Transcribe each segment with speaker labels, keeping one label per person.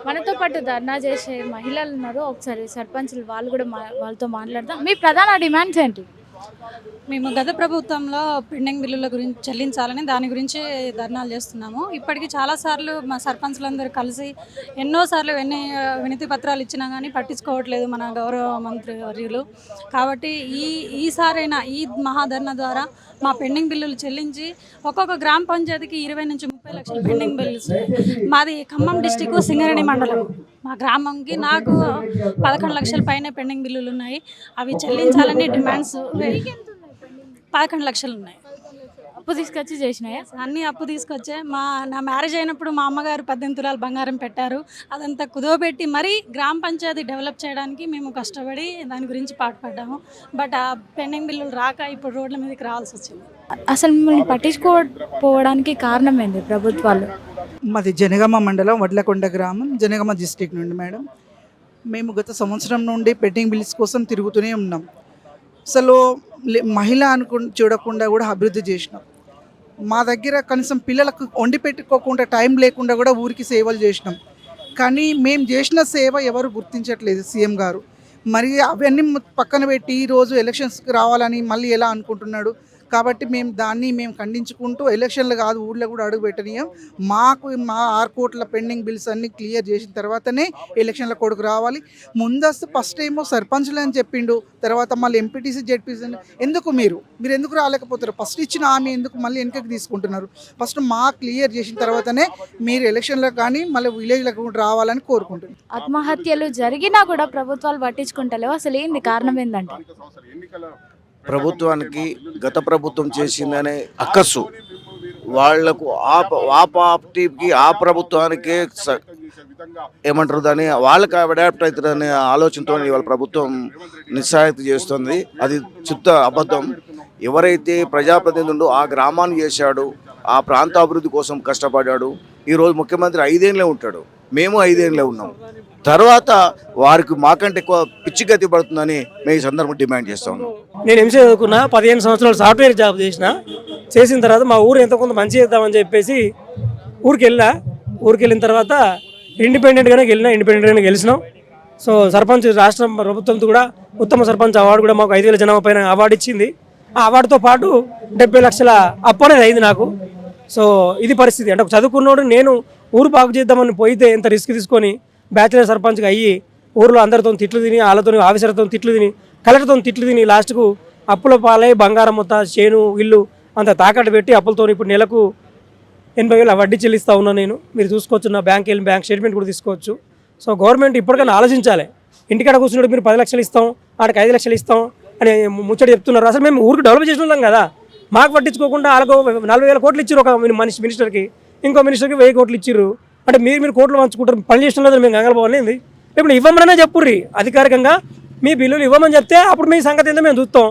Speaker 1: మనతో పాటు ధర్నా చేసే మహిళలు ఉన్నారు. ఒకసారి సర్పంచులు వాళ్ళు కూడా వాళ్ళతో మాట్లాడదాం. మీ ప్రధాన డిమాండ్స్ ఏంటి?
Speaker 2: మేము గత ప్రభుత్వంలో పెండింగ్ బిల్లుల గురించి చెల్లించాలని దాని గురించి ధర్నాలు చేస్తున్నాము. ఇప్పటికీ చాలాసార్లు మా సర్పంచులందరూ కలిసి ఎన్నోసార్లు వినతి పత్రాలు ఇచ్చినా కానీ పట్టించుకోవట్లేదు మన గౌరవ మంత్రి వర్యులు. కాబట్టి ఈసారైనా ఈ మహాధర్నా ద్వారా మా పెండింగ్ బిల్లులు చెల్లించి ఒక్కొక్క గ్రామ పంచాయతీకి 20 నుంచి 30 లక్షల పెండింగ్ బిల్లులు. మాది ఖమ్మం డిస్టిక్ సింగరేణి మండలం. మా గ్రామంకి నాకు 11 లక్షల పైన పెండింగ్ బిల్లులు ఉన్నాయి. అవి చెల్లించాలని డిమాండ్స్ 11 లక్షలు ఉన్నాయి.
Speaker 1: అప్పు తీసుకొచ్చి చేసినాయా?
Speaker 2: అన్నీ అప్పు తీసుకొచ్చే నా మ్యారేజ్ అయినప్పుడు మా అమ్మగారు 18 తులాలు బంగారం పెట్టారు. అదంతా కుదవబెట్టి మరీ గ్రామ పంచాయతీ డెవలప్ చేయడానికి మేము కష్టపడి దాని గురించి పాటుపడ్డాము. బట్ ఆ పెండింగ్ బిల్లులు రాక ఇప్పుడు రోడ్ల మీదకి రావాల్సి వచ్చింది.
Speaker 1: అసలు మిమ్మల్ని పట్టించుకోకపోవడానికి కారణం ఏంది ప్రభుత్వాలు?
Speaker 3: మాది జనగామ మండలం వడ్లకొండ గ్రామం, జనగామ డిస్టిక్ నుండి మేడం. మేము గత సంవత్సరం నుండి పెండింగ్ బిల్స్ కోసం తిరుగుతూనే ఉన్నాం. అసలు మహిళ చూడకుండా కూడా అభివృద్ధి చేసినాం. మా దగ్గర కనీసం పిల్లలకు వండి పెట్టుకోకుండా టైం లేకుండా కూడా ఊరికి సేవలు చేసినాం. కానీ మేము చేసిన సేవ ఎవరు గుర్తించట్లేదు సీఎం గారు. మరి అవన్నీ పక్కన పెట్టి ఈరోజు ఎలక్షన్స్కి రావాలని మళ్ళీ ఎలా అనుకుంటున్నాడు. కాబట్టి మేము ఖండించుకుంటూ ఎలక్షన్లు కాదు ఊళ్ళో కూడా అడుగు పెట్టనీయం. మాకు మా 6 కోట్ల పెండింగ్ బిల్స్ అన్నీ క్లియర్ చేసిన తర్వాతనే ఎలక్షన్ల కొడుకు రావాలి. ముందస్తు ఫస్ట్ ఏమో సర్పంచ్లు అని చెప్పిండు, తర్వాత మళ్ళీ ఎంపీటీసీ జెడ్పీసీ. ఎందుకు మీరు ఎందుకు రాలేకపోతారు? ఫస్ట్ ఇచ్చిన హామీ ఎందుకు మళ్ళీ వెనకకి తీసుకుంటున్నారు? ఫస్ట్ మా క్లియర్ చేసిన తర్వాతనే మీరు ఎలక్షన్లకు కానీ మళ్ళీ విలేజ్లకు కూడా రావాలని కోరుకుంటున్నాను.
Speaker 1: ఆత్మహత్యలు జరిగినా కూడా ప్రభుత్వాలు పట్టించుకుంటలేవు. అసలు ఏంది కారణం ఏంటంటే
Speaker 4: ప్రభుత్వానికి గత ప్రభుత్వం చేసిందనే అక్కసు వాళ్లకు ఆ పార్టీకి ఆ ప్రభుత్వానికే ఏమంటారు దాన్ని వాళ్ళకి అడాప్ట్ అవుతుందనే ఆలోచనతో వాళ్ళ ప్రభుత్వం నిస్సహాయత చేస్తుంది. అది చుత్త అబద్ధం. ఎవరైతే ప్రజాప్రతినిధులు ఆ గ్రామాన్ని చేశాడు, ఆ ప్రాంత అభివృద్ధి కోసం కష్టపడ్డాడు, ఈరోజు ముఖ్యమంత్రి 5 ఏళ్ళే ఉంటాడు, మేము 5 ఏళ్ళే ఉన్నాం. తర్వాత వారికి మాకంటే ఎక్కువ పిచ్చి గతి పడుతుందని మేము ఈ సందర్భం డిమాండ్ చేస్తా ఉన్నాం.
Speaker 5: నేను ఎంసీ చదువుకున్నా, 15 సంవత్సరాలు సాఫ్ట్వేర్ జాబ్ చేసిన తర్వాత మా ఊరు ఎంత కొంత మంచి చేద్దామని చెప్పేసి ఊరికి వెళ్ళిన తర్వాత ఇండిపెండెంట్గానే గెలిచినాం. సో సర్పంచ్ రాష్ట్ర ప్రభుత్వంతో కూడా ఉత్తమ సర్పంచ్ అవార్డు కూడా మాకు 5,000 జనాభా పైన అవార్డు ఇచ్చింది. ఆ అవార్డుతో పాటు 70 లక్షల అప్పు అనేది అయింది నాకు. సో ఇది పరిస్థితి. అంటే చదువుకున్నోడు నేను ఊరు బాగు చేద్దామని పోయితే ఎంత రిస్క్ తీసుకొని బ్యాచిలర్ సర్పంచ్గా అయ్యి ఊరిలో అందరితో తిట్లు తిని, వాళ్ళతో ఆఫీసర్తో తిట్లు తిని, కలెక్టర్తో తిట్లు తిని, లాస్ట్కు అప్పుల పాలై బంగారం మొత్తం చేను ఇల్లు అంత తాకట్టు పెట్టి అప్పులతో ఇప్పుడు నెలకు 80,000 వడ్డీ చెల్లిస్తూ ఉన్నాను నేను. మీరు చూసుకోవచ్చు, నా బ్యాంక్ స్టేట్మెంట్ కూడా తీసుకోవచ్చు. సో గవర్నమెంట్ ఇప్పటికైనా ఆలోచించాలి. ఇంటికాడ కూర్చున్నప్పుడు మీరు 10 లక్షలు ఇస్తాం, ఆడికి 5 లక్షలు ఇస్తాం అని ముచ్చట చెప్తున్నారు. అసలు మేము ఊరికి డెవలప్ చేసిన వాళ్ళం కదా. మాకు పట్టించుకోకుండా వాళ్ళకు 40,000 కోట్లు ఇచ్చారు ఒక మినిస్టర్కి, ఇంకో మినిస్టర్కి 1000 కోట్లు ఇచ్చారు. అంటే మీరు కోట్లు పంచుకుంటారు, పని చేసిన లేదు. మేము కంగారుపోవాలి. ఇప్పుడు ఇవ్వమనే చెప్పుర్రి అధికారికంగా. మీ బిల్లులు ఇవ్వమని చెప్తే అప్పుడు మీ సంగతి ఏందో మేము చూస్తాం.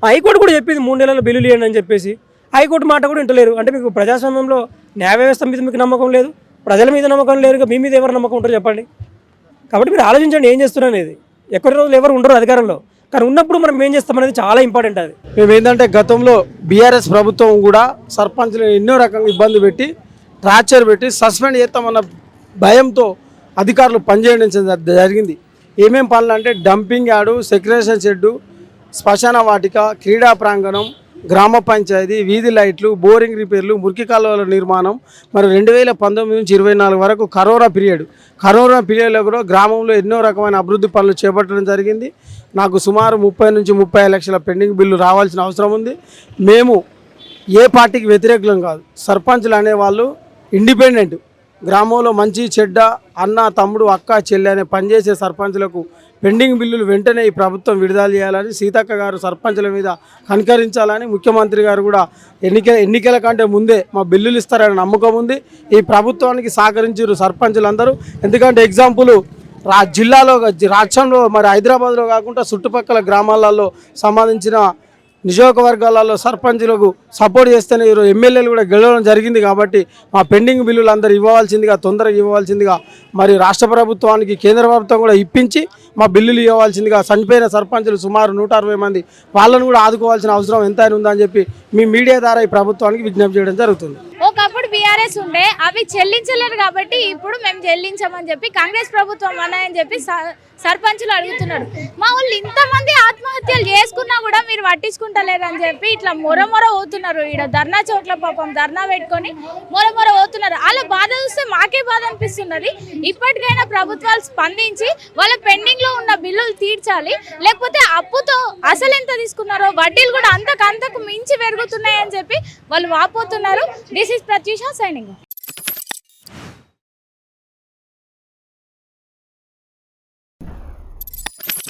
Speaker 5: హైకోర్టు కూడా చెప్పింది 3 నెలల బిల్లులు ఇవ్వండి అని చెప్పేసి. హైకోర్టు మాట కూడా వింటలేరు. అంటే మీకు ప్రజాస్వామ్యంలో న్యాయ వ్యవస్థ మీద మీకు నమ్మకం లేదు, ప్రజల మీద నమ్మకం లేదు, మీ మీద ఎవరు నమ్మకం ఉంటారు చెప్పండి. కాబట్టి మీరు ఆలోచించండి ఏం చేస్తున్నారు అనేది. ఎక్కడి రోజులు ఎవరు ఉండరు అధికారంలో, కానీ ఉన్నప్పుడు మనం ఏం చేస్తామనేది చాలా ఇంపార్టెంట్. అది
Speaker 6: మేము ఏంటంటే గతంలో బీఆర్ఎస్ ప్రభుత్వం కూడా సర్పంచ్లు ఎన్నో రకంగా ఇబ్బంది పెట్టి, టార్చర్ పెట్టి సస్పెండ్ చేస్తామన్న భయంతో అధికారులు పనిచేయడం జరిగింది. ఏమేం పనులు అంటే డంపింగ్ యార్డు, సెక్రేషన్ షెడ్డు, శ్మశాన వాటిక, క్రీడా ప్రాంగణం, గ్రామ పంచాయతీ, వీధి లైట్లు, బోరింగ్ రిపేర్లు, మురికి కాలువల నిర్మాణం. మరి 2019 నుంచి 24 వరకు కరోనా పీరియడ్లో కూడా గ్రామంలో ఎన్నో రకమైన అభివృద్ధి పనులు చేపట్టడం జరిగింది. నాకు సుమారు 30 నుంచి 35 లక్షల పెండింగ్ బిల్లు రావాల్సిన అవసరం ఉంది. మేము ఏ పార్టీకి వ్యతిరేకులం కాదు. సర్పంచ్లు అనేవాళ్ళు ఇండిపెండెంట్, గ్రామంలో మంచి చెడ్డ, అన్న తమ్ముడు అక్క చెల్లి అనే పనిచేసే సర్పంచ్లకు పెండింగ్ బిల్లులు వెంటనే ఈ ప్రభుత్వం విడుదల చేయాలని, సీతక్క గారు సర్పంచ్ల మీద కనికరించాలని, ముఖ్యమంత్రి గారు కూడా ఎన్నికల కంటే ముందే మా బిల్లులు ఇస్తారని నమ్మకం ఉంది. ఈ ప్రభుత్వానికి సహకరించారు సర్పంచులందరూ. ఎందుకంటే ఎగ్జాంపుల్ జిల్లాలో, రాష్ట్రంలో, మరి హైదరాబాద్లో కాకుండా చుట్టుపక్కల గ్రామాలలో సంబంధించిన నియోజకవర్గాలలో సర్పంచులకు సపోర్ట్ చేస్తేనే ఈరోజు ఎమ్మెల్యేలు కూడా గెలవడం జరిగింది. కాబట్టి మా పెండింగ్ బిల్లులు అందరూ తొందరగా ఇవ్వవలసిందిగా మరి రాష్ట్ర ప్రభుత్వానికి కేంద్ర ప్రభుత్వం కూడా ఇప్పించి మా బిల్లులు ఇవ్వవలసిందిగా, చనిపోయిన సర్పంచులు సుమారు 160 మంది వాళ్ళను కూడా ఆదుకోవాల్సిన అవసరం ఎంతైనా ఉందని చెప్పి మీ మీడియా ద్వారా ఈ ప్రభుత్వానికి విజ్ఞప్తి చేయడం జరుగుతుంది.
Speaker 1: ఒకప్పుడు బీఆర్ఎస్ బీఆర్ఎస్ ఉండే అవి చెల్లించలేరు కాబట్టి ఇప్పుడు మేము చెల్లించామని చెప్పి కాంగ్రెస్ ప్రభుత్వం అన్నాయని చెప్పి సర్పంచులు అడుగుతున్నారు. మా వాళ్ళు ఇంతమంది ఆత్మహత్యలు చేసుకున్నా కూడా మీరు పట్టించుకుంటలేరు అని చెప్పి ఇట్లా మొర పోతున్నారు. ఈడ ధర్నా చోట్ల పాపం ధర్నా పెట్టుకొని మొర పోతున్నారు. అలా బాధ చూస్తే మాకే బాధ అనిపిస్తున్నది. ఇప్పటికైనా ప్రభుత్వాలు స్పందించి వాళ్ళ పెండింగ్ లో ఉన్న బిల్లులు తీర్చాలి. లేకపోతే అప్పుతో అసలు ఎంత తీసుకున్నారో వడ్డీలు కూడా అంతకు మించి పెరుగుతున్నాయని చెప్పి వాళ్ళు వాపోతున్నారు. This is Prathyusha signing.